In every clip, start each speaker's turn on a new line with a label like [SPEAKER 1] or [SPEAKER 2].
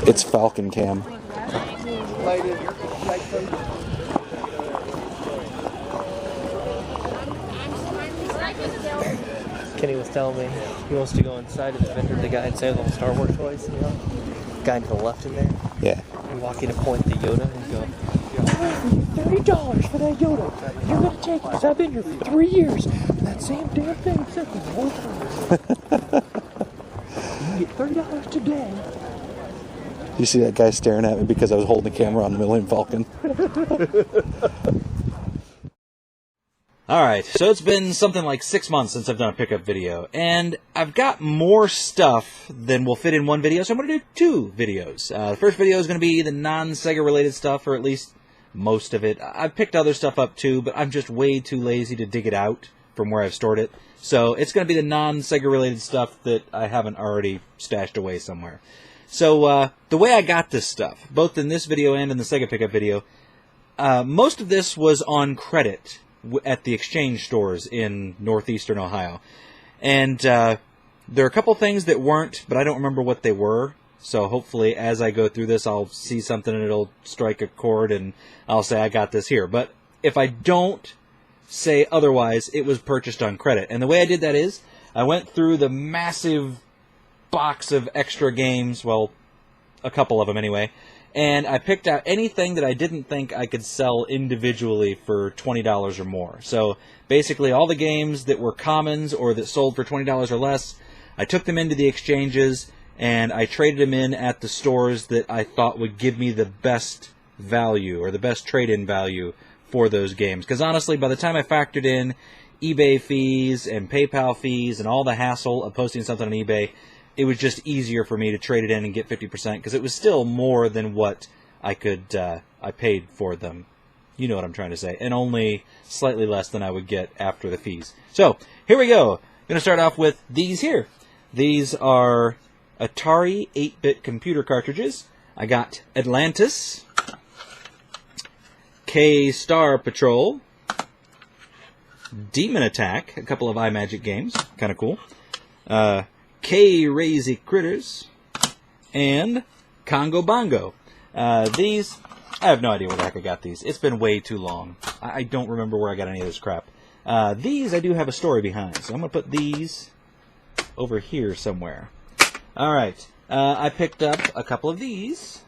[SPEAKER 1] It's Falcon Cam.
[SPEAKER 2] Kenny was telling me he wants to go inside of the vendor, the guy inside all the Star Wars toys, you know? Guy to the left in there.
[SPEAKER 1] Yeah.
[SPEAKER 2] You walk in and point the Yoda and go, $30 for that Yoda. You're going to take it because I've been here for 3 years. And that same damn thing said the whole time. You can get $30 today.
[SPEAKER 1] You see that guy staring at me because I was holding the camera on the Millennium Falcon?
[SPEAKER 3] Alright, so it's been something like 6 months since I've done a pickup video, and I've got more stuff than will fit in one video, so I'm going to do 2 videos. The first video is going to be the non-Sega related stuff, or at least most of it. I've picked other stuff up too, but I'm just way too lazy to dig it out from where I've stored it. So it's going to be the non-Sega related stuff that I haven't already stashed away somewhere. So the way I got this stuff, both in this video and in the Sega pickup video, most of this was on credit at the exchange stores in northeastern Ohio. And there are a couple things that weren't, but I don't remember what they were. So hopefully as I go through this, I'll see something and it'll strike a chord and I'll say I got this here. But if I don't say otherwise, it was purchased on credit. And the way I did that is I went through the massive box of extra games, well, a couple of them anyway, and I picked out anything that I didn't think I could sell individually for $20 or more. So basically all the games that were commons or that sold for $20 or less, I took them into the exchanges and I traded them in at the stores that I thought would give me the best value or the best trade-in value for those games. Because honestly, by the time I factored in eBay fees and PayPal fees and all the hassle of posting something on eBay, it was just easier for me to trade it in and get 50% because it was still more than what I paid for them. You know what I'm trying to say. And only slightly less than I would get after the fees. So, here we go. I'm going to start off with these here. These are Atari 8-bit computer cartridges. I got Atlantis, K-Star Patrol, Demon Attack, a couple of iMagic games. Kind of cool. K-Razy Critters, and Congo Bongo. These, I have no idea where the heck I got these. It's been way too long. I don't remember where I got any of this crap. These I do have a story behind, so I'm going to put these over here somewhere. Alright, I picked up a couple of these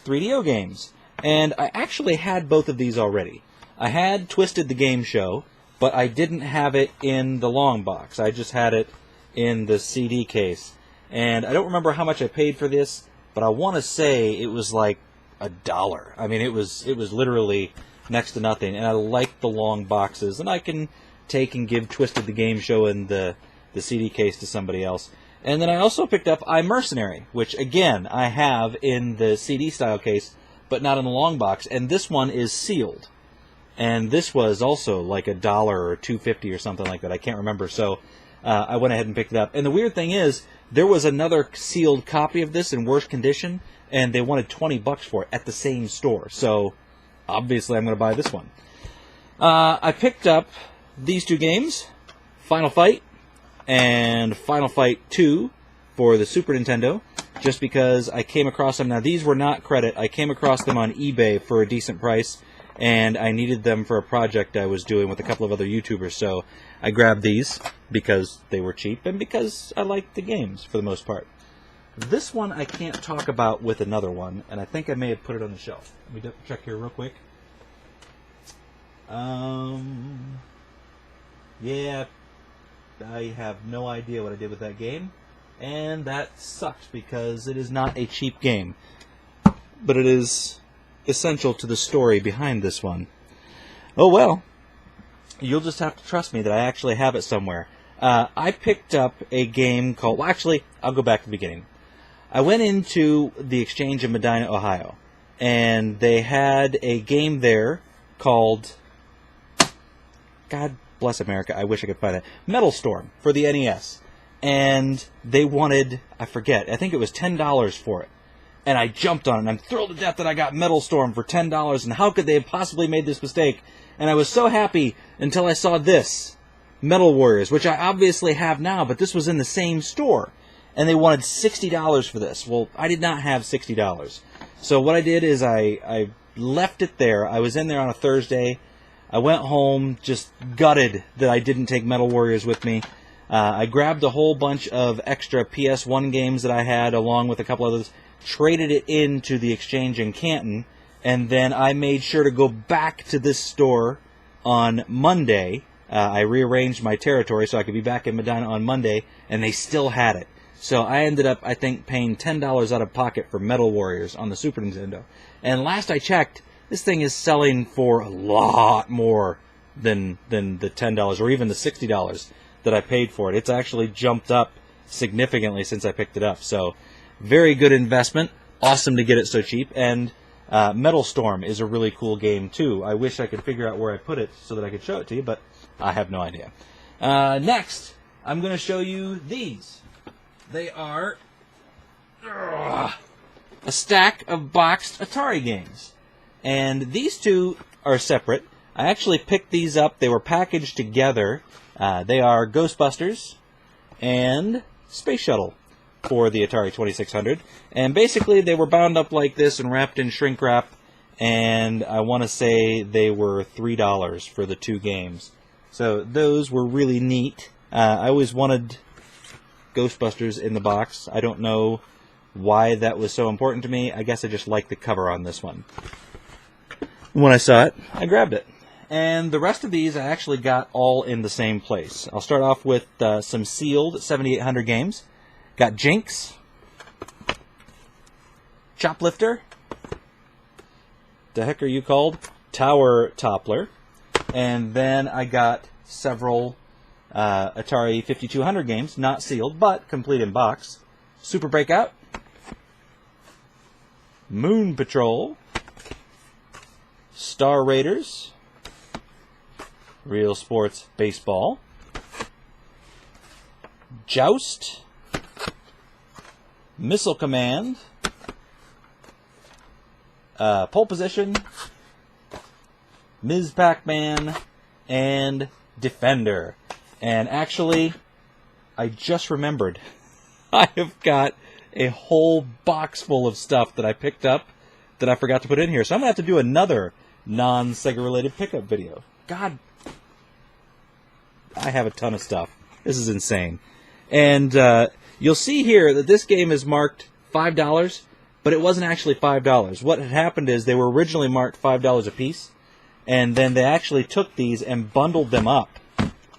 [SPEAKER 3] 3DO games, and I actually had both of these already. I had Twisted the Game Show, but I didn't have it in the long box. I just had it in the CD case. And I don't remember how much I paid for this, but I want to say it was like $1. I mean, it was literally next to nothing. And I like the long boxes, and I can take and give Twisted the Game Show in the CD case to somebody else. And then I also picked up iMercenary, which again I have in the CD style case, but not in the long box. And this one is sealed. And this was also like $1 or $2.50 or something like that. I can't remember. So I went ahead and picked it up. And the weird thing is, there was another sealed copy of this in worse condition, and they wanted $20 for it at the same store. So obviously I'm going to buy this one. I picked up these 2 games, Final Fight and Final Fight 2 for the Super Nintendo, just because I came across them. Now, these were not credit. I came across them on eBay for a decent price, and I needed them for a project I was doing with a couple of other YouTubers, so I grabbed these because they were cheap and because I liked the games for the most part. This one I can't talk about with another one, and I think I may have put it on the shelf. Let me check here real quick. Yeah, I have no idea what I did with that game, and that sucks because it is not a cheap game, but it is essential to the story behind this one. Oh well, you'll just have to trust me that I actually have it somewhere. I picked up a game called, well actually, I'll go back to the beginning. I went into the exchange in Medina, Ohio, and they had a game there called, God bless America, I wish I could find it, Metal Storm for the NES. And they wanted, I forget, I think it was $10 for it. And I jumped on it, and I'm thrilled to death that I got Metal Storm for $10, and how could they have possibly made this mistake? And I was so happy until I saw this, Metal Warriors, which I obviously have now, but this was in the same store. and they wanted $60 for this. Well, I did not have $60. So what I did is I left it there. I was in there on a Thursday. I went home just gutted that I didn't take Metal Warriors with me. I grabbed a whole bunch of extra PS1 games that I had, along with a couple others, traded it into the exchange in Canton, and then I made sure to go back to this store on Monday. I rearranged my territory so I could be back in Medina on Monday, and they still had it. So I ended up, I think, paying $10 out of pocket for Metal Warriors on the Super Nintendo. And last I checked, this thing is selling for a lot more than the $10 or even the $60 that I paid for it. It's actually jumped up significantly since I picked it up. So, very good investment. Awesome to get it so cheap. And Metal Storm is a really cool game, too. I wish I could figure out where I put it so that I could show it to you, but I have no idea. Next, I'm going to show you these. They are a stack of boxed Atari games. And these two are separate. I actually picked these up. They were packaged together. They are Ghostbusters and Space Shuttle for the Atari 2600. And basically they were bound up like this and wrapped in shrink wrap. And I want to say they were $3 for the two games. So those were really neat. I always wanted Ghostbusters in the box. I don't know why that was so important to me. I guess I just liked the cover on this one. When I saw it, I grabbed it. And the rest of these I actually got all in the same place. I'll start off with some sealed 7800 games. Got Jinx, Choplifter, the heck are you called? Tower Toppler. And then I got several Atari 5200 games, not sealed, but complete in box. Super Breakout, Moon Patrol, Star Raiders, Real Sports Baseball, Joust, Missile Command, Pole Position, Ms. Pac-Man, and Defender. And actually, I just remembered, I have got a whole box full of stuff that I picked up that I forgot to put in here. So I'm going to have to do another non-Sega related pickup video. God, I have a ton of stuff. This is insane. And you'll see here that this game is marked $5, but it wasn't actually $5. What had happened is they were originally marked $5 a piece, and then they actually took these and bundled them up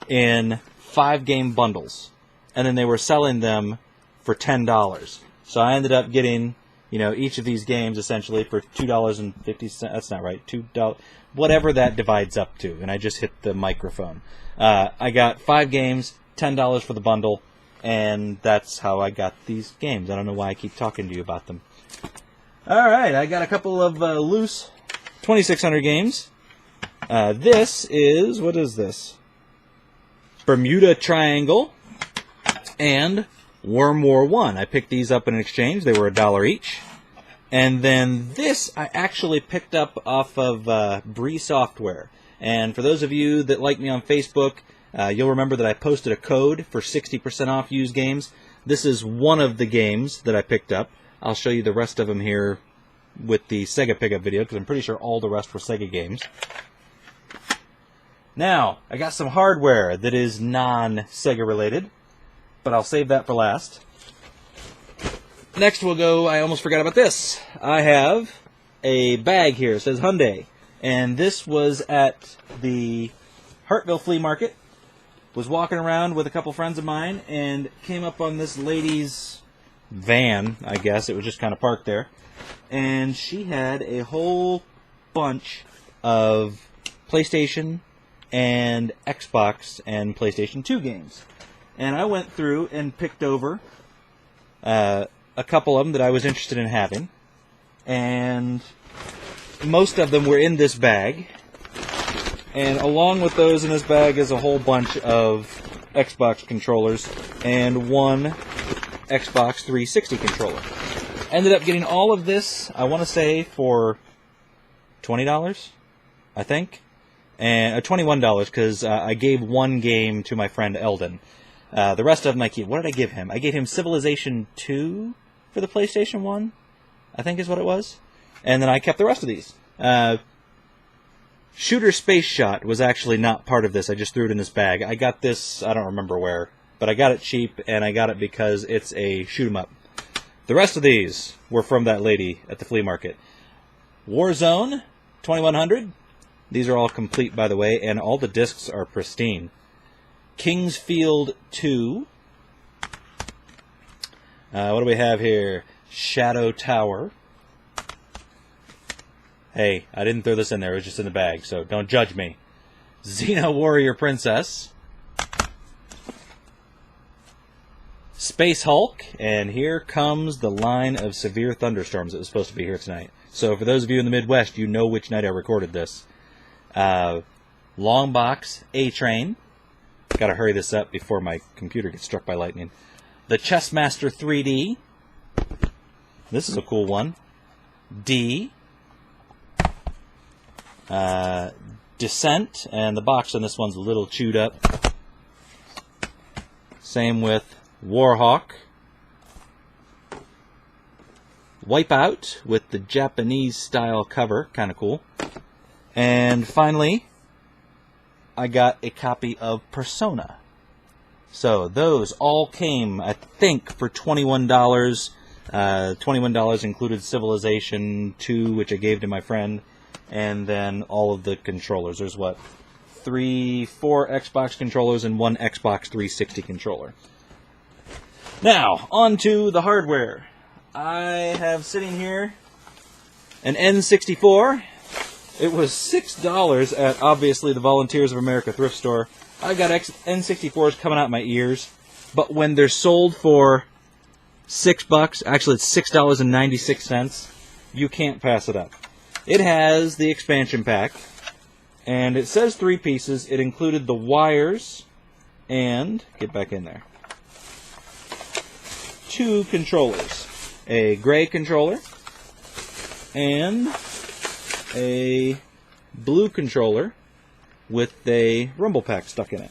[SPEAKER 3] in 5-game bundles. And then they were selling them for $10. So I ended up getting, each of these games essentially for $2.50. That's not right. $2, whatever that divides up to. And I just hit the microphone. I got 5 games, $10 for the bundle, and that's how I got these games. I don't know why I keep talking to you about them. Alright, I got a couple of loose 2600 games. This is, what is this? Bermuda Triangle and Worm War 1. I picked these up in an exchange. They were $1 each. And then this I actually picked up off of Bree Software. And for those of you that like me on Facebook, you'll remember that I posted a code for 60% off used games. This is one of the games that I picked up. I'll show you the rest of them here with the Sega pickup video, because I'm pretty sure all the rest were Sega games. Now, I got some hardware that is non-Sega related, but I'll save that for last. Next we'll go, I almost forgot about this. I have a bag here, it says Hyundai. And this was at the Hartville Flea Market. Was walking around with a couple friends of mine and came up on this lady's van, I guess. It was just kind of parked there. And she had a whole bunch of PlayStation and Xbox and PlayStation 2 games. And I went through and picked over a couple of them that I was interested in having. And most of them were in this bag. And along with those in this bag is a whole bunch of Xbox controllers and one Xbox 360 controller. Ended up getting all of this, I want to say, for $20, I think. And $21, because I gave one game to my friend Eldon. The rest of them I keep. What did I give him? I gave him Civilization 2 for the PlayStation 1, I think is what it was. And then I kept the rest of these. Shooter Space Shot was actually not part of this. I just threw it in this bag. I got this, I don't remember where, but I got it cheap, and I got it because it's a shoot 'em up. The rest of these were from that lady at the flea market. Warzone 2100. These are all complete, by the way, and all the discs are pristine. Kingsfield 2. What do we have here? Shadow Tower. Hey, I didn't throw this in there. It was just in the bag, so don't judge me. Xena Warrior Princess. Space Hulk. And here comes the line of severe thunderstorms that was supposed to be here tonight. So for those of you in the Midwest, you know which night I recorded this. Long Box A-Train. Gotta hurry this up before my computer gets struck by lightning. The Chessmaster 3D. This is a cool one. D. Descent, and the box on this one's a little chewed up. Same with Warhawk. Wipeout with the Japanese style cover, kind of cool. And finally, I got a copy of Persona. So those all came, I think, for $21. $21 included Civilization 2, which I gave to my friend, and then all of the controllers. There's what? 4 Xbox controllers and 1 Xbox 360 controller. Now, on to the hardware. I have sitting here an N64. It was $6 at, obviously, the Volunteers of America thrift store. I got N64s coming out my ears, but when they're sold for $6, actually it's $6.96, you can't pass it up. It has the expansion pack, and it says 3 pieces. It included the wires and, get back in there, 2 controllers. A gray controller and a blue controller with a rumble pack stuck in it.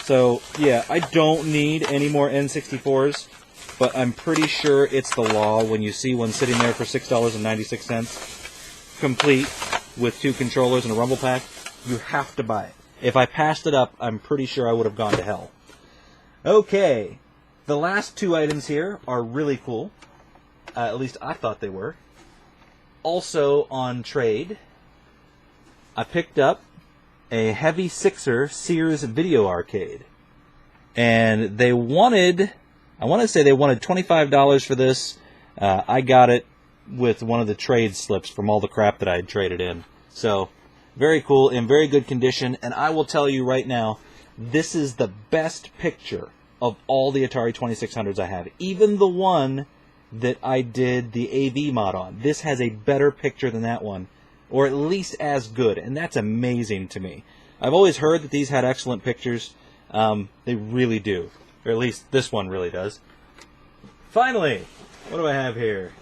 [SPEAKER 3] So, yeah, I don't need any more N64s, but I'm pretty sure it's the law when you see one sitting there for $6.96, complete with 2 controllers and a rumble pack, you have to buy it. If I passed it up, I'm pretty sure I would have gone to hell. Okay, the last 2 items here are really cool. At least I thought they were. Also on trade, I picked up a Heavy Sixer Sears Video Arcade. And they wanted, I want to say they wanted $25 for this. I got it with one of the trade slips from all the crap that I had traded in. So, very cool, in very good condition. And I will tell you right now, this is the best picture of all the Atari 2600s I have. Even the one that I did the AV mod on. This has a better picture than that one, or at least as good, and that's amazing to me. I've always heard that these had excellent pictures. They really do, or at least this one really does. Finally, what do I have here?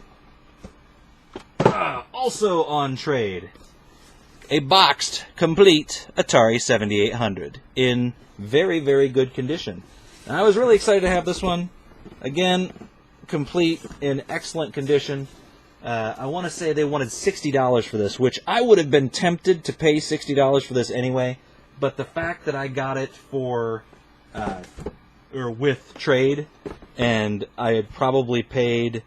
[SPEAKER 3] Also on trade, a boxed, complete Atari 7800 in very, very good condition. And I was really excited to have this one. Again, complete, in excellent condition. I want to say they wanted $60 for this, which I would have been tempted to pay $60 for this anyway, but the fact that I got it for, or with trade, and I had probably paid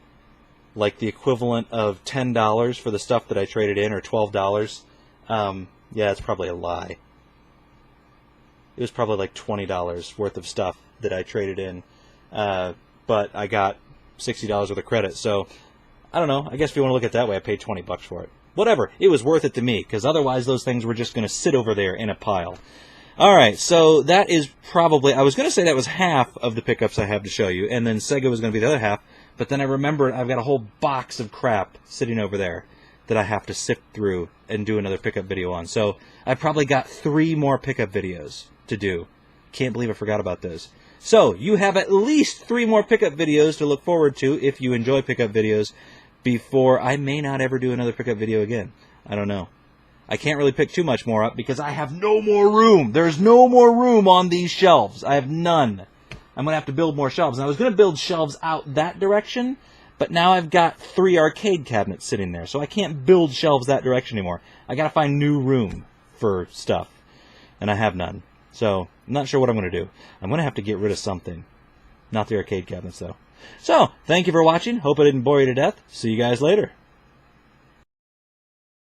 [SPEAKER 3] like the equivalent of $10 for the stuff that I traded in, or $12, yeah, it's probably a lie. It was probably like $20 worth of stuff that I traded in, but I got $60 worth of credit, so I don't know. I guess if you want to look at it that way, I paid $20 for it. Whatever. It was worth it to me, because otherwise those things were just going to sit over there in a pile. Alright, so that is probably, I was going to say that was half of the pickups I have to show you, and then Sega was going to be the other half, but then I remembered I've got a whole box of crap sitting over there that I have to sift through and do another pickup video on. So I probably got 3 more pickup videos to do. Can't believe I forgot about those. So, you have at least 3 more pickup videos to look forward to if you enjoy pickup videos before I may not ever do another pickup video again. I don't know. I can't really pick too much more up because I have no more room. There's no more room on these shelves. I have none. I'm going to have to build more shelves. And I was going to build shelves out that direction, but now I've got 3 arcade cabinets sitting there, so I can't build shelves that direction anymore. I got to find new room for stuff, and I have none. So I'm not sure what I'm going to do. I'm going to have to get rid of something. Not the arcade cabinets, though. So, thank you for watching. Hope I didn't bore you to death. See you guys later.